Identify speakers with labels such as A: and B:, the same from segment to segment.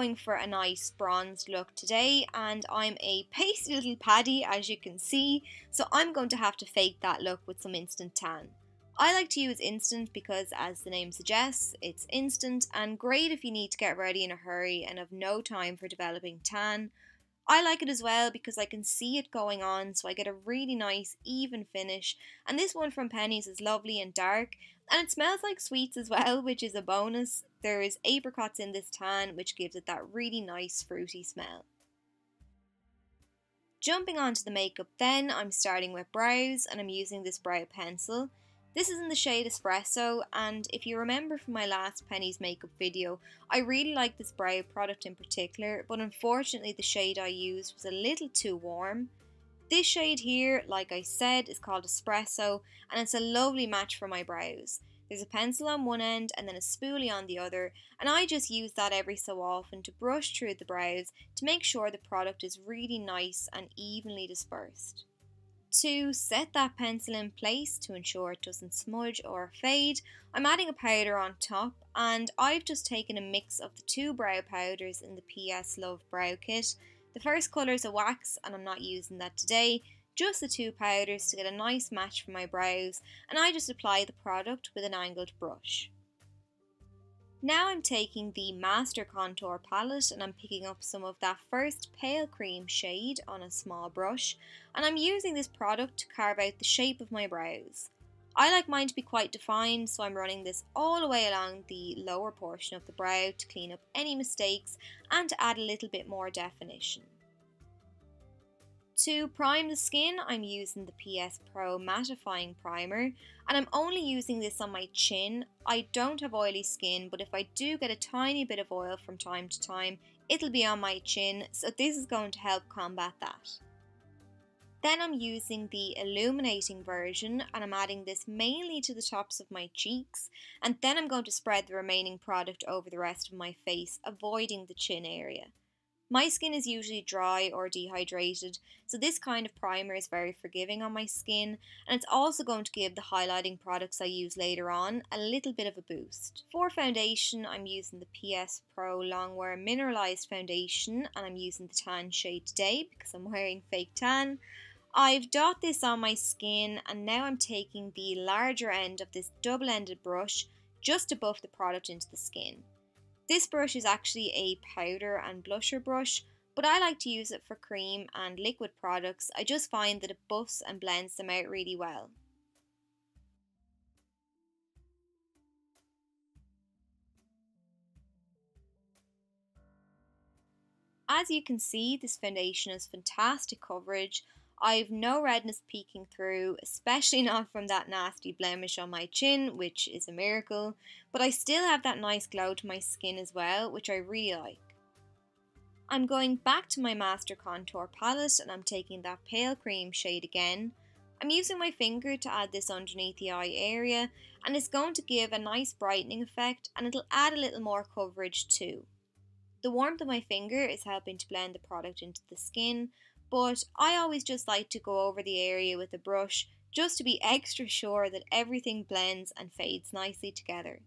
A: going for a nice bronzed look today, and I'm a pasty little paddy, as you can see, so I'm going to have to fake that look with some instant tan. I like to use instant because, as the name suggests, it's instant and great if you need to get ready in a hurry and have no time for developing tan. I like it as well because I can see it going on, so I get a really nice even finish, and this one from Penneys is lovely and dark, and it smells like sweets as well, which is a bonus. There is apricots in this tan, which gives it that really nice fruity smell. Jumping onto the makeup then, I'm starting with brows, and I'm using this brow pencil. This is in the shade Espresso, and if you remember from my last Penneys makeup video, I really like this brow product in particular, but unfortunately the shade I used was a little too warm. This shade here, like I said, is called Espresso, and it's a lovely match for my brows. There's a pencil on one end and then a spoolie on the other, and I just use that every so often to brush through the brows to make sure the product is really nice and evenly dispersed. To set that pencil in place to ensure it doesn't smudge or fade, I'm adding a powder on top, and I've just taken a mix of the two brow powders in the PS Love Brow Kit. The first colour is a wax, and I'm not using that today, just the two powders to get a nice match for my brows, and I just apply the product with an angled brush. Now I'm taking the Master Contour palette and I'm picking up some of that first pale cream shade on a small brush, and I'm using this product to carve out the shape of my brows. I like mine to be quite defined, so I'm running this all the way along the lower portion of the brow to clean up any mistakes and to add a little bit more definition. To prime the skin, I'm using the PS Pro Mattifying Primer, and I'm only using this on my chin. I don't have oily skin, but if I do get a tiny bit of oil from time to time, it'll be on my chin, so this is going to help combat that. Then I'm using the illuminating version, and I'm adding this mainly to the tops of my cheeks, and then I'm going to spread the remaining product over the rest of my face, avoiding the chin area. My skin is usually dry or dehydrated, so this kind of primer is very forgiving on my skin, and it's also going to give the highlighting products I use later on a little bit of a boost. For foundation, I'm using the PS Pro Longwear Mineralized foundation, and I'm using the tan shade today because I'm wearing fake tan. I've dot this on my skin, and now I'm taking the larger end of this double-ended brush just to buff the product into the skin. This brush is actually a powder and blusher brush, but I like to use it for cream and liquid products. I just find that it buffs and blends them out really well. As you can see, this foundation has fantastic coverage. I've no redness peeking through, especially not from that nasty blemish on my chin, which is a miracle, but I still have that nice glow to my skin as well, which I really like. I'm going back to my Master Contour palette and I'm taking that pale cream shade again. I'm using my finger to add this underneath the eye area, and it's going to give a nice brightening effect, and it'll add a little more coverage too. The warmth of my finger is helping to blend the product into the skin, but I always just like to go over the area with a brush just to be extra sure that everything blends and fades nicely together.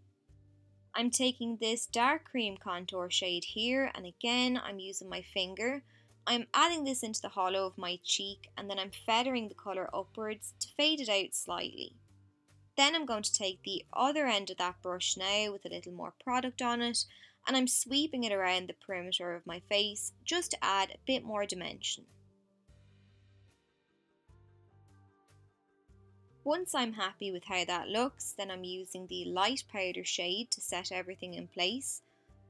A: I'm taking this dark cream contour shade here, and again I'm using my finger. I'm adding this into the hollow of my cheek, and then I'm feathering the colour upwards to fade it out slightly. Then I'm going to take the other end of that brush now with a little more product on it, and I'm sweeping it around the perimeter of my face just to add a bit more dimension. Once I'm happy with how that looks, then I'm using the light powder shade to set everything in place.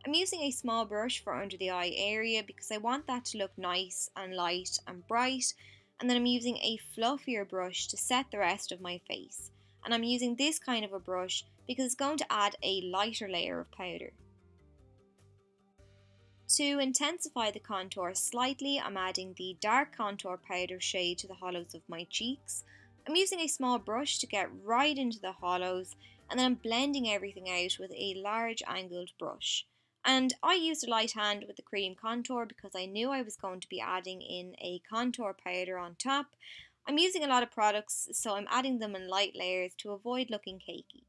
A: I'm using a small brush for under the eye area because I want that to look nice and light and bright, and then I'm using a fluffier brush to set the rest of my face. And I'm using this kind of a brush because it's going to add a lighter layer of powder. To intensify the contour slightly, I'm adding the dark contour powder shade to the hollows of my cheeks. I'm using a small brush to get right into the hollows, and then I'm blending everything out with a large angled brush. And I used a light hand with the cream contour because I knew I was going to be adding in a contour powder on top. I'm using a lot of products, so I'm adding them in light layers to avoid looking cakey.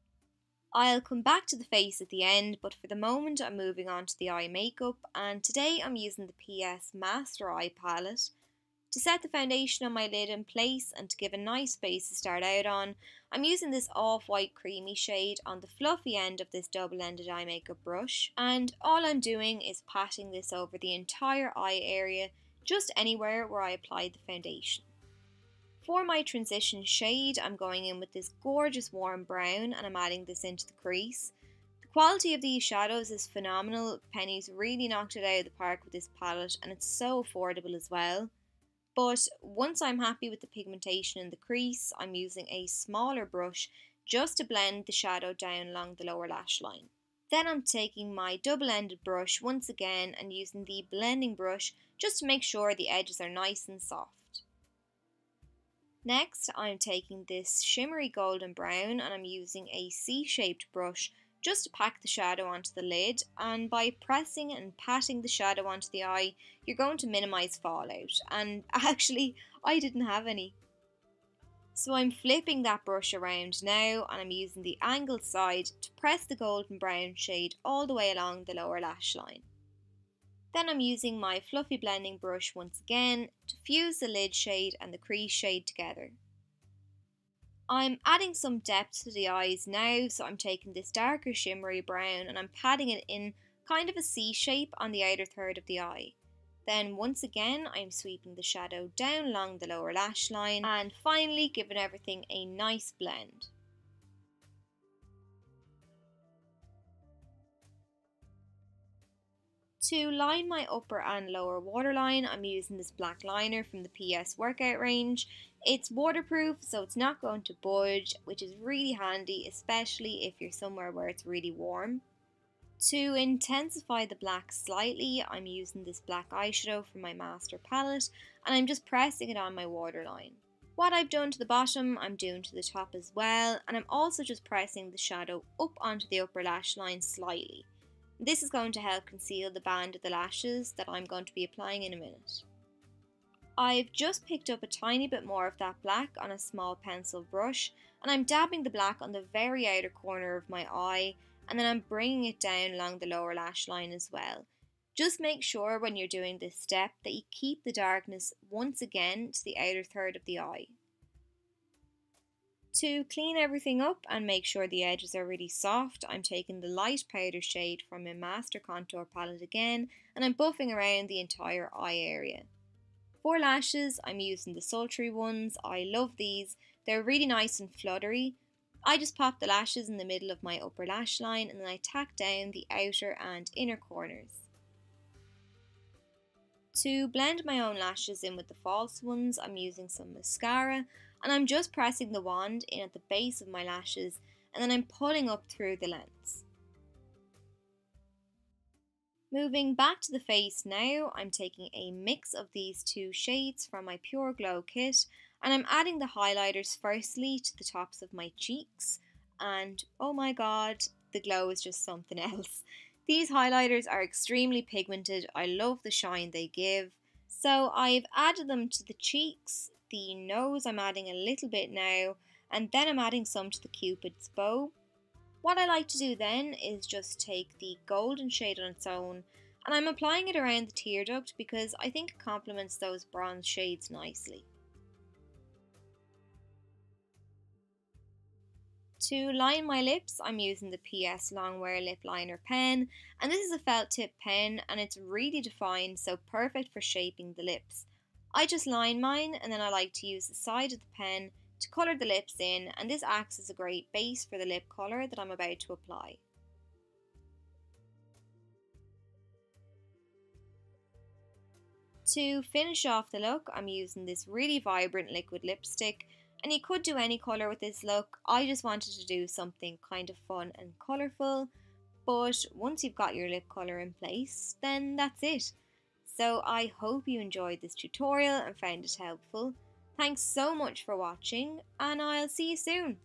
A: I'll come back to the face at the end, but for the moment I'm moving on to the eye makeup, and today I'm using the PS Master Eye palette. To set the foundation on my lid in place and to give a nice base to start out on, I'm using this off-white creamy shade on the fluffy end of this double-ended eye makeup brush, and all I'm doing is patting this over the entire eye area, just anywhere where I applied the foundation. For my transition shade, I'm going in with this gorgeous warm brown and I'm adding this into the crease. The quality of these shadows is phenomenal. Penneys really knocked it out of the park with this palette and it's so affordable as well. But once I'm happy with the pigmentation in the crease, I'm using a smaller brush just to blend the shadow down along the lower lash line. Then I'm taking my double-ended brush once again and using the blending brush just to make sure the edges are nice and soft. Next, I'm taking this shimmery golden brown and I'm using a C-shaped brush just to pack the shadow onto the lid, and by pressing and patting the shadow onto the eye, you're going to minimise fallout, and actually, I didn't have any. So I'm flipping that brush around now and I'm using the angled side to press the golden brown shade all the way along the lower lash line. Then I'm using my fluffy blending brush once again to fuse the lid shade and the crease shade together. I'm adding some depth to the eyes now, so I'm taking this darker shimmery brown and I'm patting it in kind of a C shape on the outer third of the eye. Then once again I'm sweeping the shadow down along the lower lash line and finally giving everything a nice blend. To line my upper and lower waterline, I'm using this black liner from the PS Workout range. It's waterproof, so it's not going to budge, which is really handy, especially if you're somewhere where it's really warm. To intensify the black slightly, I'm using this black eyeshadow from my master palette, and I'm just pressing it on my waterline. What I've done to the bottom, I'm doing to the top as well, and I'm also just pressing the shadow up onto the upper lash line slightly. This is going to help conceal the band of the lashes that I'm going to be applying in a minute. I've just picked up a tiny bit more of that black on a small pencil brush and I'm dabbing the black on the very outer corner of my eye, and then I'm bringing it down along the lower lash line as well. Just make sure when you're doing this step that you keep the darkness once again to the outer third of the eye. To clean everything up and make sure the edges are really soft, I'm taking the light powder shade from my Master Contour palette again and I'm buffing around the entire eye area. For lashes, I'm using the sultry ones. I love these. They're really nice and fluttery. I just pop the lashes in the middle of my upper lash line and then I tack down the outer and inner corners. To blend my own lashes in with the false ones, I'm using some mascara and I'm just pressing the wand in at the base of my lashes and then I'm pulling up through the lens. Moving back to the face now, I'm taking a mix of these two shades from my Pure Glow kit and I'm adding the highlighters firstly to the tops of my cheeks, and oh my god, the glow is just something else. These highlighters are extremely pigmented. I love the shine they give. So I've added them to the cheeks, the nose I'm adding a little bit now, and then I'm adding some to the Cupid's bow. What I like to do then is just take the golden shade on its own and I'm applying it around the tear duct because I think it complements those bronze shades nicely. To line my lips, I'm using the PS Longwear lip liner pen, and this is a felt tip pen and it's really defined, so perfect for shaping the lips. I just line mine and then I like to use the side of the pen to colour the lips in, and this acts as a great base for the lip colour that I'm about to apply. To finish off the look, I'm using this really vibrant liquid lipstick, and you could do any colour with this look. I just wanted to do something kind of fun and colourful, but once you've got your lip colour in place, then that's it. So I hope you enjoyed this tutorial and found it helpful. Thanks so much for watching, and I'll see you soon.